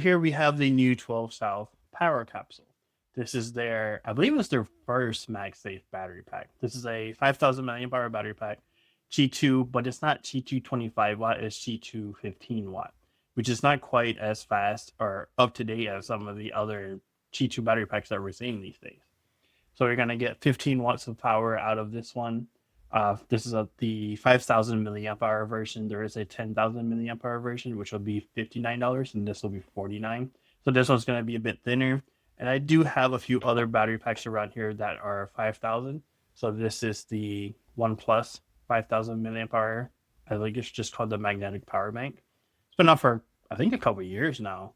Here we have the new 12 South PowerCapsule. This is their, I believe it's their first MagSafe battery pack. This is a 5,000 milliamp hour battery pack, G2, but it's not G2 25 watt, it's G2 15 watt, which is not quite as fast or up to date as some of the other G2 battery packs that we're seeing these days. So you're going to get 15 watts of power out of this one. This is the 5,000 milliamp hour version. There is a 10,000 milliamp hour version, which will be $59, and this will be $49. So this one's going to be a bit thinner. And I do have a few other battery packs around here that are 5,000. So this is the OnePlus 5,000 milliamp hour. I think it's just called the magnetic power bank. It's been out for I think a couple years now,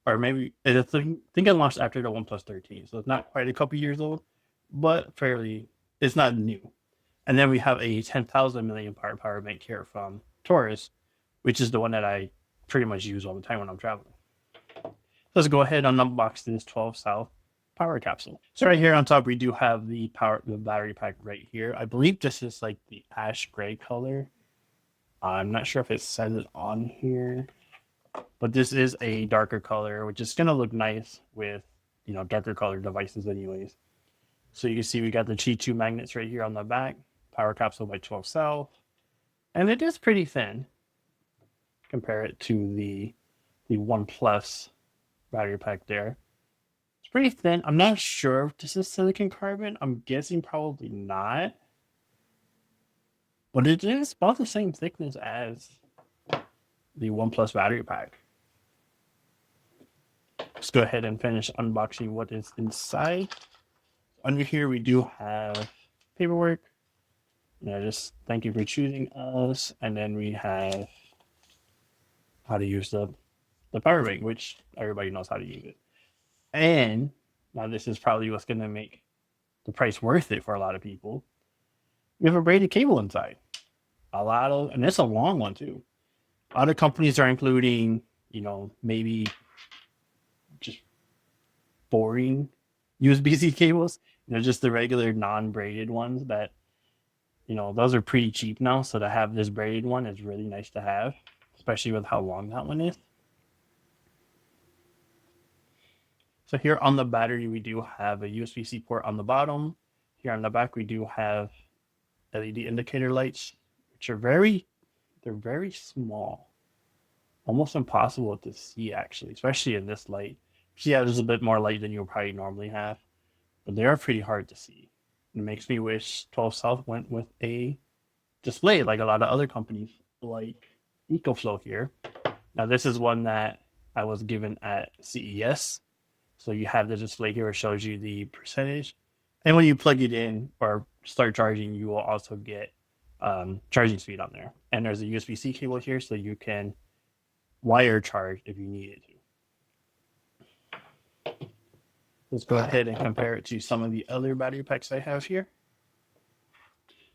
or maybe I think it launched after the OnePlus 13, so it's not quite a couple years old, but fairly. It's not new. And then we have a 10,000 milliamp hour power bank here from Taurus, which is the one that I pretty much use all the time when I'm traveling. Let's go ahead and unbox this 12 South power capsule. So right here on top, we do have the battery pack right here. I believe this is like the ash gray color. I'm not sure if it says it on here, but this is a darker color, which is gonna look nice with darker color devices, anyways. So you can see we got the G2 magnets right here on the back. Power capsule by 12 South, and it is pretty thin. Compare it to the OnePlus battery pack there. It's pretty thin. I'm not sure if this is silicon carbon. I'm guessing probably not. But it is about the same thickness as the OnePlus battery pack. Let's go ahead and finish unboxing what is inside. Under here we do have paperwork. Just thank you for choosing us. And then we have how to use the power bank, which everybody knows how to use it. And now this is probably what's going to make the price worth it for a lot of people. We have a braided cable inside. And it's a long one too. Other companies are including, maybe just boring USB-C cables. Just the regular non-braided ones that, those are pretty cheap now. So to have this braided one is really nice to have, especially with how long that one is. So here on the battery, we do have a USB-C port on the bottom. Here on the back, we do have LED indicator lights, which are very small, almost impossible to see actually, especially in this light. Yeah, there's a bit more light than you'll probably normally have, but they are pretty hard to see. It makes me wish 12 South went with a display like a lot of other companies like EcoFlow here. Now this is one that I was given at CES. So you have the display here, it shows you the percentage. And when you plug it in or start charging, you will also get charging speed on there. And there's a USB-C cable here, so you can wire charge if you needed to. Let's go ahead and compare it to some of the other battery packs I have here.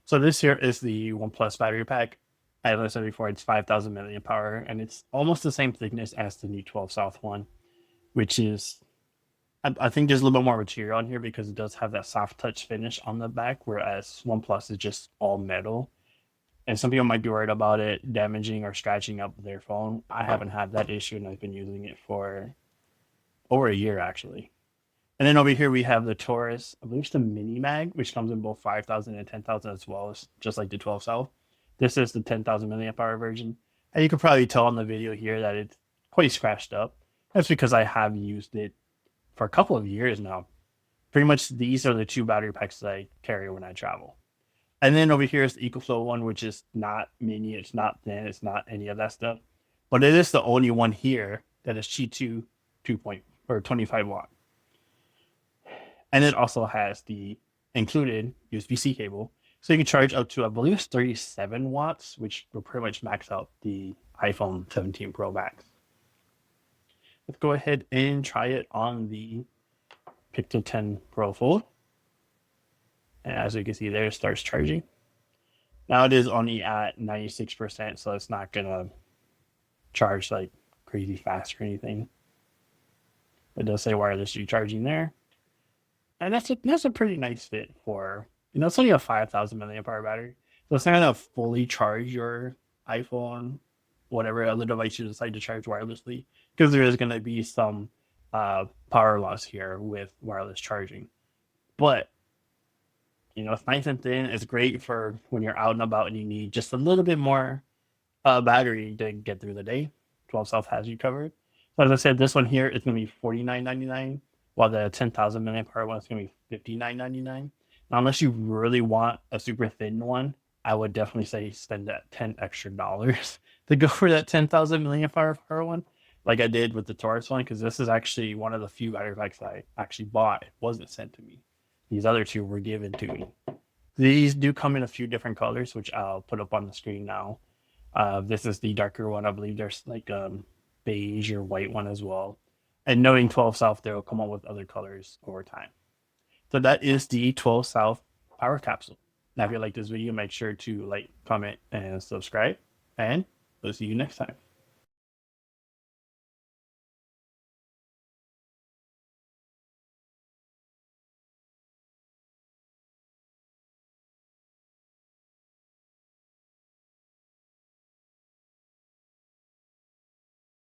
So this here is the OnePlus battery pack. As I said before, it's 5,000 milliamp hour, and it's almost the same thickness as the new 12 South one, which is, I think there's a little bit more material on here because it does have that soft touch finish on the back, whereas OnePlus is just all metal. And some people might be worried about it damaging or scratching up their phone. I haven't had that issue, and I've been using it for over a year actually. And then over here we have the Taurus, I believe it's the Mini Mag, which comes in both 5,000 and 10,000 as well, as just like the 12 South. This is the 10,000 milliamp hour version. And you can probably tell on the video here that it's quite scratched up. That's because I have used it for a couple of years now. Pretty much these are the two battery packs that I carry when I travel. And then over here is the EcoFlow one, which is not mini, it's not thin, it's not any of that stuff. But it is the only one here that is G2 25 watt. And it also has the included USB-C cable. So you can charge up to, I believe it's 37 watts, which will pretty much max out the iPhone 17 Pro Max. Let's go ahead and try it on the Pixel 10 Pro Fold. And as you can see there, it starts charging. Now it is only at 96%, so it's not gonna charge like crazy fast or anything. It does say wireless recharging there. And that's a pretty nice fit for, it's only a 5,000 milliamp hour battery. So it's not gonna fully charge your iPhone, whatever other device you decide to charge wirelessly. because there is going to be some power loss here with wireless charging. But it's nice and thin. It's great for when you're out and about and you need just a little bit more battery to get through the day. 12 South has you covered. So as I said, this one here is going to be $49.99, while the 10,000 milliamp hour one is going to be $59.99. Now, unless you really want a super thin one, I would definitely say spend that $10 extra to go for that 10,000 milliamp hour one, like I did with the Taurus one, because this is actually one of the few battery packs I actually bought. It wasn't sent to me. These other two were given to me. These do come in a few different colors, which I'll put up on the screen now. This is the darker one. I believe there's like beige or white one as well. And knowing 12 South, they'll come up with other colors over time. So that is the 12 South Power Capsule. Now, if you like this video, make sure to like, comment, and subscribe. And we'll see you next time.